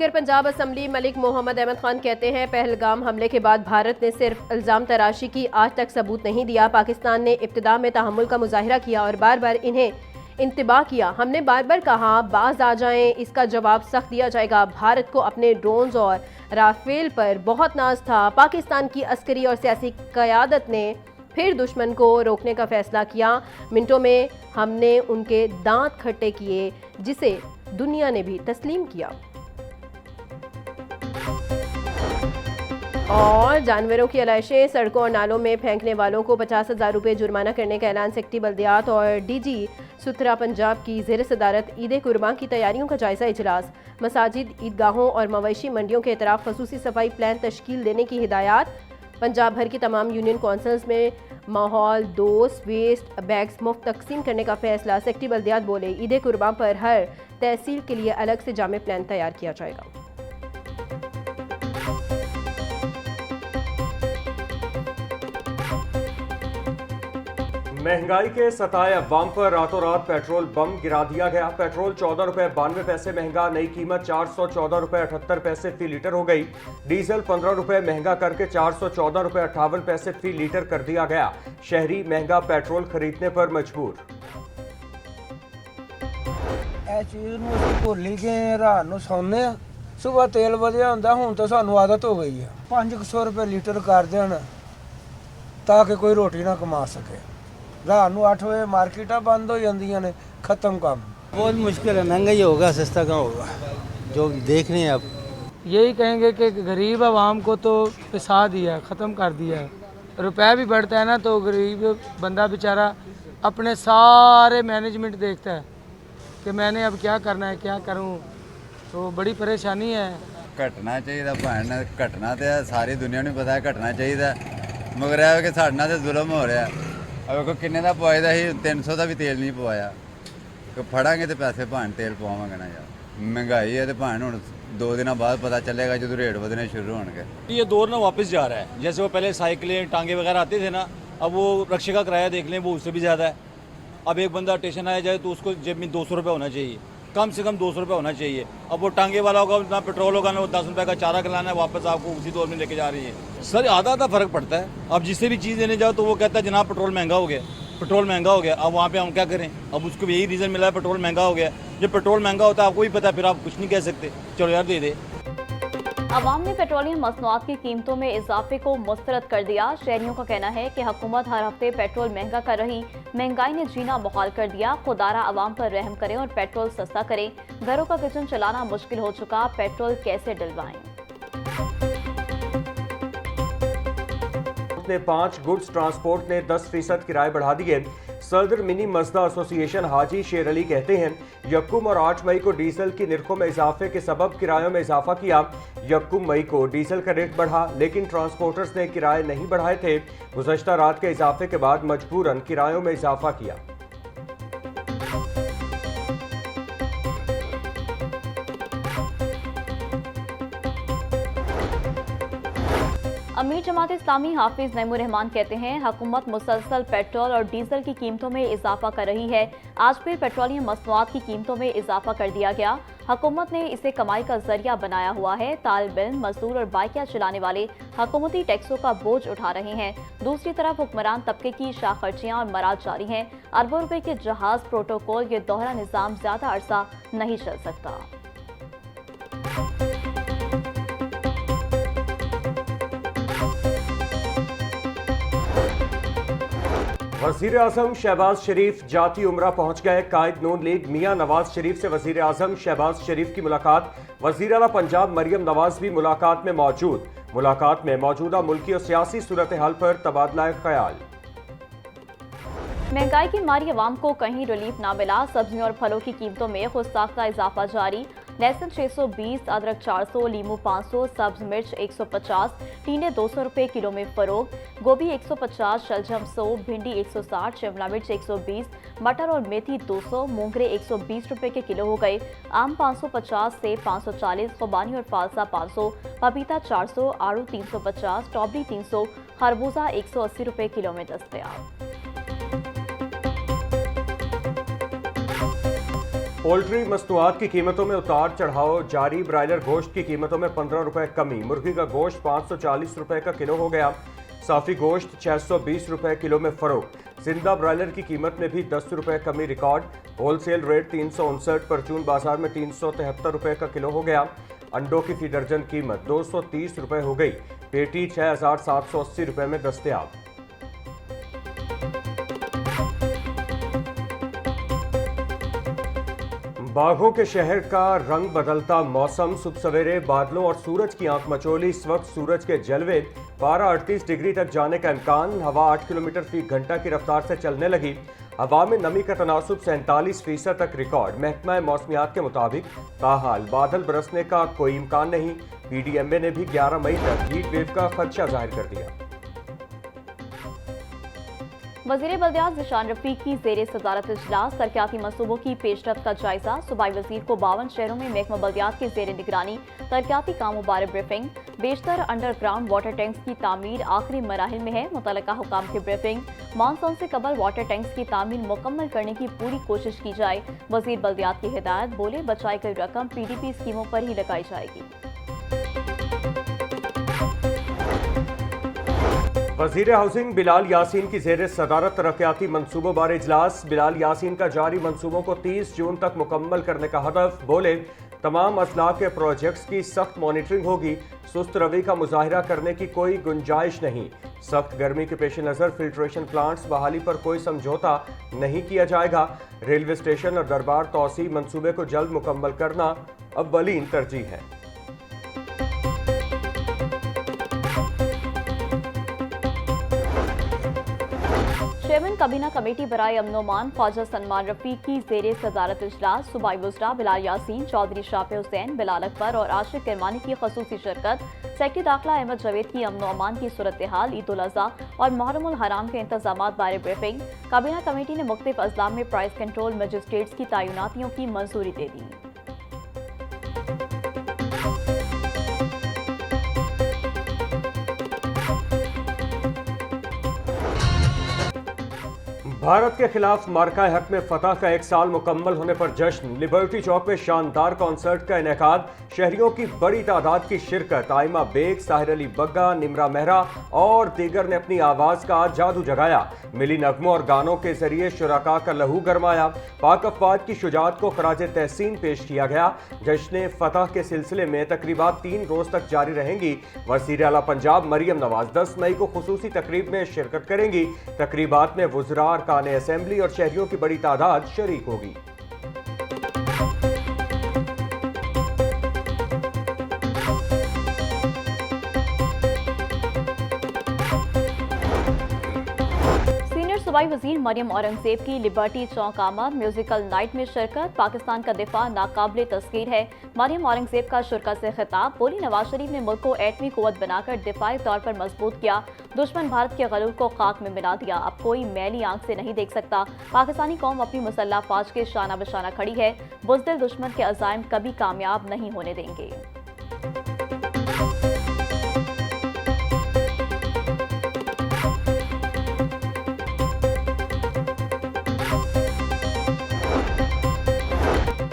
Speaker Punjab assembly Malik Mohammad Ahmad Khan कहते हैं, पहलगाम हमले के बाद भारत ने सिर्फ इल्ज़ाम तराशी की, आज तक सबूत नहीं दिया। पाकिस्तान ने इब्तिदा में तहम्मुल का मुजाहिरा किया और बार बार इन्हें इंतबाह किया। हमने बार बार कहा बाज आ जाएं, इसका जवाब सख्त दिया जाएगा। भारत को अपने ड्रोन्स और राफेल पर बहुत नाज था। पाकिस्तान की अस्करी और सियासी क़यादत ने फिर दुश्मन को रोकने का फैसला किया। मिनटों में हमने उनके दांत खट्टे किए, जिसे दुनिया ने भी तस्लीम किया। और जानवरों की आलाइशें सड़कों और नालों में फेंकने वालों को 50,000 रुपये जुर्माना करने का ऐलान। सेक्रेटरी बल्दियात और डीजी सुथरा पंजाब की ज़ेर सदारत ईद कुर्बान की तैयारियों का जायजा इजलास। मसाजिद, ईदगाहों और मवेशी मंडियों के अतराफ खसूसी सफाई प्लान तश्कील देने की हिदायत। पंजाब भर की तमाम यूनियन कौंसल्स में माहौल दोस्त वेस्ट बैग्स मुफ्त तकसीम करने का फैसला। सेक्रेटरी बल्दियात बोले, ईद कुर्बान पर हर तहसील के लिए अलग से जामे प्लान तैयार किया जाएगा। महंगाई के सताए अवाम पर रातों रात पेट्रोल बम गिरा दिया गया। पेट्रोल 14 रुपए 92 पैसे महंगा, नई कीमत 414 रुपए 78 पैसे फी लीटर हो गई। डीजल 15 रुपए महंगा करके 414 रुपए 58 पैसे फी लीटर कर दिया गया। शहरी महंगा पेट्रोल खरीदने पर मजबूर। भुल ही गए, रात ਨੂੰ ਸੌਂਦੇ ਆ, ਸੁਬਹ ਤੇਲ ਵਧਿਆ ਹੁੰਦਾ, ਹੁਣ ਤਾਂ ਸਾਨੂੰ ਆਦਤ ਹੋ ਗਈ ਹੈ। 500 ਰੁਪਏ ਲੀਟਰ ਕਰ ਦੇਣ ਤਾਂ ਕਿ ਕੋਈ ਰੋਟੀ ਨਾ ਕਮਾ ਸਕੇ। रात ਨੂੰ 8 बजे मार्केटा बंद हो जांदियां ने, खत्म काम। बहुत मुश्किल है, महंगाई होगा, सस्ता कहाँ होगा, जो देख रहे हैं आप। यही कहेंगे कि गरीब आवाम को तो पिसा दिया, ख़त्म कर दिया। रुपया भी बढ़ता है ना तो गरीब बंदा बेचारा अपने सारे मैनेजमेंट देखता है कि मैंने अब क्या करना है, क्या करूं, तो बड़ी परेशानी है। घटना चाहिए भैन, घटना तो सारी दुनिया को पता है घटना चाहिए, मगर यह कि साढ़े नाल जुल्म हो रहा है। अब देखो किन्ने का पवाया ही 300 का भी तेल नहीं पवाया, तो फड़ांगे तो पैसे भाण तेल पवावांगे ना यार। महंगाई है तो भाण हुण 2 दिन बाद पता चलेगा जो रेट बढ़ने शुरू होंगे। ये दौर ना वापस जा रहा है। जैसे वो पहले साइकिलें टांगे वगैरह आते थे ना, अब वो रक्शे का किराया देख लें, वो उससे भी ज़्यादा है। अब एक बंदा स्टेशन आया जाए तो उसको जेब में 200 रुपये होना चाहिए, कम से कम 200 रुपये होना चाहिए। अब वो टांगे वाला होगा, ना पेट्रोल होगा, ना वो 10 रुपये का चारा खिलाना है, वापस आपको उसी दौर में लेके जा रही है। सर आधा फ़र्क पड़ता है। अब जिससे भी चीज़ लेने जाओ तो वो कहता है जनाब पेट्रोल महंगा हो गया, पेट्रोल महंगा हो गया। अब वहाँ पे हम क्या करें? अब उसको भी यही रीज़न मिला है, पेट्रोल महंगा हो गया। जब पेट्रोल महंगा होता है आपको भी पता है, फिर आप कुछ नहीं कह सकते, चलो यार दे दे। अवाम ने पेट्रोलियम मसनूआत की कीमतों में इजाफे को मुस्तरद कर दिया। शहरियों का कहना है कि हुकूमत हर हफ्ते पेट्रोल महंगा कर रही, महंगाई ने जीना मुहाल कर दिया। खुदारा अवाम पर रहम करें और पेट्रोल सस्ता करें। घरों का किचन चलाना मुश्किल हो चुका, पेट्रोल कैसे डलवाएं? ने 5 गुड्स ट्रांसपोर्ट ने 10% किराए बढ़ा दिए। सदर मिनी मजदा एसोसिएशन हाजी शेर अली कहते हैं, यक्कुम और 8 मई को डीजल की निरखों में इजाफे के सबब किरायों में इजाफा किया। यक्कुम मई को डीजल का रेट बढ़ा, लेकिन ट्रांसपोर्टर्स ने किराए नहीं बढ़ाए थे। गुज़श्ता रात के इजाफे के बाद मजबूरन किरायों में इजाफा किया। अमीर जमात इस्लामी हाफिज नईमुर रहमान कहते हैं, हुकूमत मुसलसल पेट्रोल और डीजल की कीमतों में इजाफा कर रही है। आज फिर पेट्रोलियम मसनूआत की कीमतों में इजाफा कर दिया गया। हुकूमत ने इसे कमाई का जरिया बनाया हुआ है। तालिब इल्म, मजदूर और बाइकियां चलाने वाले हुकूमती टैक्सों का बोझ उठा रहे हैं। दूसरी तरफ हुक्मरान तबके की शाखर्चियां और मराद जारी हैं। अरबों रुपए के जहाज प्रोटोकॉल, ये दोहरा निज़ाम ज्यादा अरसा नहीं चल सकता। वज़ीर आज़म शहबाज शरीफ जाती उम्रा पहुंच गए। कायद नून लीग मियां नवाज शरीफ से वज़ीर आज़म शहबाज शरीफ की मुलाकात। वज़ीर आला पंजाब मरियम नवाज भी मुलाकात में मौजूद। मुलाकात में मौजूदा मुल्की और सियासी सूरत हाल पर तबादला ख्याल। महंगाई की मारी अवाम को कहीं रिलीफ ना मिला। सब्जियों और फलों की कीमतों में खुदसाख्ता इजाफा जारी। लहसुन 620, अदरक 400, लीमू 500, सब्ज मिर्च 150, टींडे 200 रुपए किलो में फरोख्त। गोभी 150, शलजम 100, भिंडी 160, शिमला मिर्च 120, मटर और मेथी 200, मूंगरे 120 रुपए के किलो हो गए। आम 550, सेब 540, खुबानी और फालसा 500, पपीता 400, आड़ू 350, स्ट्रॉबेरी 300, खरबूजा 180 रुपए किलो में दस्तयाब। पोल्ट्री मसनूआत की कीमतों में उतार चढ़ाव जारी। ब्रायलर गोश्त की कीमतों में 15 रुपए कमी। मुर्गी का गोश्त 540 रुपए का किलो हो गया। साफी गोश्त 620 रुपए किलो में फरोख्त। जिंदा ब्रायलर की कीमत में भी 10 रुपए कमी रिकॉर्ड। होलसेल रेट 359, परचून बाजार में 373 रुपए का किलो हो गया। अंडों की फी दर्जन कीमत 230 रुपए हो गई। पेटी 6780 रुपए में दस्तयाब। बाघों के शहर का रंग बदलता मौसम। सुबह सवेरे बादलों और सूरज की आंख मचोली। इस वक्त सूरज के जलवे पारा 38 डिग्री तक जाने का इम्कान। हवा 8 किलोमीटर फी घंटा की रफ्तार से चलने लगी। हवा में नमी का तनासुब 47% तक रिकॉर्ड। महकमा मौसमियात के मुताबिक ताहाल बादल बरसने का कोई इम्कान नहीं। पीडीएमए ने भी 11 मई तक हीट वेव का खदशा जाहिर कर दिया। वज़ीर बल्दियात ज़िशान रफ़ीक की ज़ेरे सदारत इजलास। तरक्याती मनसूबों की पेशरफ्त का जायजा। सूबाई वज़ीर को 52 शहरों में महकमा बल्दियात के ज़ेरे निगरानी तरक्याती कामों बारे ब्रीफिंग। बेशतर अंडरग्राउंड वाटर टैंक्स की तामीर आखिरी मराहिल में है। मुतल्लिका हुकाम की ब्रीफिंग। मानसून से कबल वाटर टैंक्स की तामीर मुकम्मल करने की पूरी कोशिश की जाए। वज़ीर बल्दियात की हिदायत। बोले बचाई गई रकम PDP स्कीमों पर ही लगाई जाएगी। वज़ीर हाउसिंग बिलाल यासीन की ज़ेरे सदारत तरक्याती मनसूबों बारे इजलास। बिलाल यासीन का जारी मनसूबों को 30 जून तक मुकम्मल करने का हदफ। बोले तमाम अजला के प्रोजेक्ट्स की सख्त मॉनिटरिंग होगी। सुस्त रवि का मुजाहिरा करने की कोई गुंजाइश नहीं। सख्त गर्मी के पेश नज़र फिल्ट्रेशन प्लांट्स बहाली पर कोई समझौता नहीं किया जाएगा। रेलवे स्टेशन और दरबार तौसी मनसूबे को जल्द मुकम्मल करना अव्वलीन तरजीह है। चेयरमैन काबीना कमेटी बराए अमन-ओ-मान ख्वाजा सलमान रफीक की ज़ेरे सदारत इजलास। सूबाई वज़रा बिलाल यासीन, चौधरी शाफे हुसैन, बिलाल अकबर और आशिक किरमानी की खसूसी शिरकत। सेक्रेटरी दाखिला अहमद जावेद की अमन-ओ-अमान की सूरत हाल, ईद उल अज़हा और मुहर्रमुल हराम के इंतजामात बारे ब्रीफिंग। काबीना कमेटी ने मुख्तलिफ अजला में प्राइस कंट्रोल मजिस्ट्रेट्स की तैनातियों की मंजूरी दे दी। भारत के खिलाफ मार्का हक में फतह का 1 साल मुकम्मल होने पर जश्न। लिबर्टी चौक में शानदार कॉन्सर्ट का इनेकाद। शहरियों की बड़ी तादाद की शिरकत। आइमा बेग, साहिर अली बग्गा, निमरा मेहरा और दीगर ने अपनी आवाज़ का जादू जगाया। मिली नगमों और गानों के जरिए शुरका का लहू गरमाया। पाक अफवाज की शुजात को खराज तहसीन पेश किया गया। जश्न फतह के सिलसिले में तकरीबात 3 रोज तक जारी रहेंगी। वज़ीर आला पंजाब मरियम नवाज 10 मई को खुसूसी तकरीब में शिरकत करेंगी। तकरीबात में वुज़रा, अरकान असेंबली और शहरियों की बड़ी तादाद शरीक होगी। सूबाई वज़ीर मरियम औरंगजेब की लिबर्टी चौक आमद म्यूजिकल नाइट में शिरकत। पाकिस्तान का दिफा नाकाबिले तस्खीर है। मरियम औरंगजेब का शुरका से खिताब। बोली नवाज शरीफ ने मुल्क को एटमी कुव्वत बनाकर दिफाई तौर पर मजबूत किया। दुश्मन भारत के गलूर को खाक में मिला दिया। अब कोई मैली आंख से नहीं देख सकता। पाकिस्तानी कौम अपनी मुसल्लह फौज के शाना बशाना खड़ी है। बुज़दिल दुश्मन के अज़ाइम कभी कामयाब नहीं होने देंगे।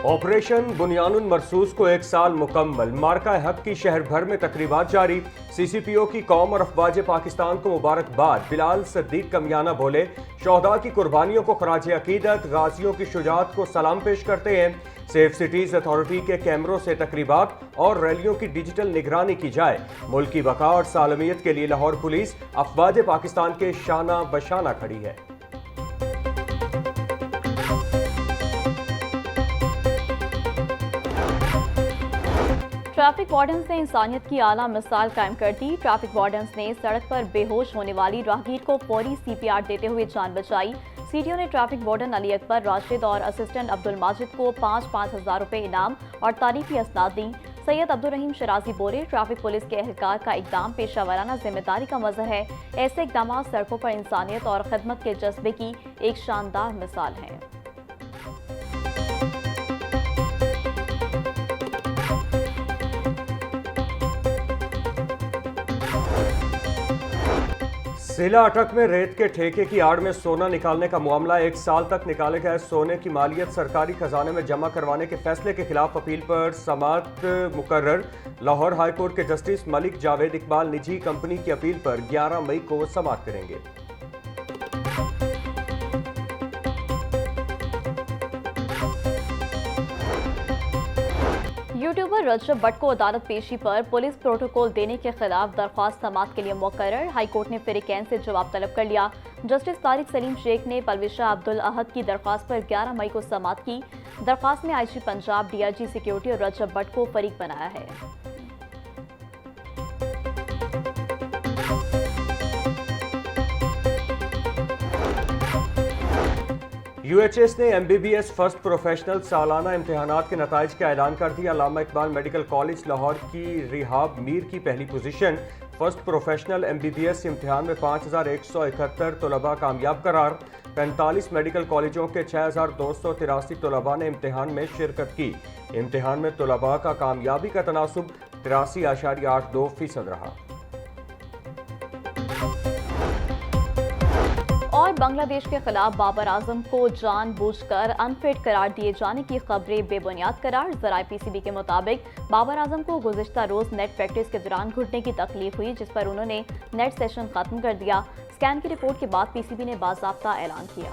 ऑपरेशन बुनियानुन मरसूस को 1 साल मुकम्मल। मार्का हक की शहर भर में तकरीबात जारी। CCPO की कौम और अफवाज पाकिस्तान को मुबारकबाद। बिलाल सद्दीक कमियाना बोले शोहदा की कुर्बानियों को खराज अकीदत। गाजियों की शुजात को सलाम पेश करते हैं। सेफ सिटीज अथॉरिटी के कैमरों से तकरीबात और रैलियों की डिजिटल निगरानी की जाए। मुल्क की बका और सालमियत के लिए लाहौर पुलिस अफवाज पाकिस्तान के शाना बशाना खड़ी है। ट्रैफिक वार्डन्स ने इंसानियत की आला मिसाल कायम कर दी। ट्रैफिक वार्डन्स ने सड़क पर बेहोश होने वाली राहगीर को फौरी CPR देते हुए जान बचाई। CTO ने ट्रैफिक वार्डन अली अकबर राशिद और असिस्टेंट अब्दुल माजिद को 5-5 हज़ार रुपये इनाम और तारीफी असनाद दी। सैयद अब्दुल रहीम शराजी बोले ट्रैफिक पुलिस के एहलकार का इकदाम पेशावराना जिम्मेदारी का मज़हर है। ऐसे इकदाम सड़कों पर इंसानियत और खिदमत के जज्बे की एक शानदार मिसाल है। जिला अटक में रेत के ठेके की आड़ में सोना निकालने का मामला 1 साल तक निकाले गए सोने की मालियत सरकारी खजाने में जमा करवाने के फैसले के खिलाफ अपील पर समाअत मुकर्रर। लाहौर हाईकोर्ट के जस्टिस मलिक जावेद इकबाल निजी कंपनी की अपील पर 11 मई को समाअत करेंगे। यूट्यूबर रजब भट्ट को अदालत पेशी पर पुलिस प्रोटोकॉल देने के खिलाफ दरख्वास्त समाअत के लिए मुकर्रर। हाईकोर्ट ने फिरिकैन से जवाब तलब कर लिया। जस्टिस तारिक सलीम शेख ने परविशा अब्दुल अहद की दरख्वास्त पर 11 मई को समाअत की। दरख्वास्त में आईजी पंजाब, डीआईजी सिक्योरिटी और रजब भट्ट को फरीक बनाया है। यूएचएस ने एमबीबीएस फर्स्ट प्रोफेशनल सालाना इम्तिहानात के नताइज का ऐलान कर दिया। अल्लामा इकबाल मेडिकल कॉलेज लाहौर की रिहाब मीर की पहली पोजीशन। फर्स्ट प्रोफेशनल एमबीबीएस इम्तिहान में 5171 तलबा कामयाब करार। 45 मेडिकल कॉलेजों के 6283 तलबा ने इम्तिहान में शिरकत की। इम्तिहान में तलबा का कामयाबी का तनासुब 83.82% रहा। और बांग्लादेश के खिलाफ बाबर आजम को जानबूझकर अनफिट करार दिए जाने की खबरें बेबुनियाद करार। ज़राए पीसीबी के मुताबिक बाबर आजम को गुज़िश्ता रोज नेट प्रैक्टिस के दौरान घुटने की तकलीफ हुई, जिस पर उन्होंने नेट सेशन खत्म कर दिया। स्कैन की रिपोर्ट के बाद पीसीबी ने बाज़ाब्ता ऐलान किया।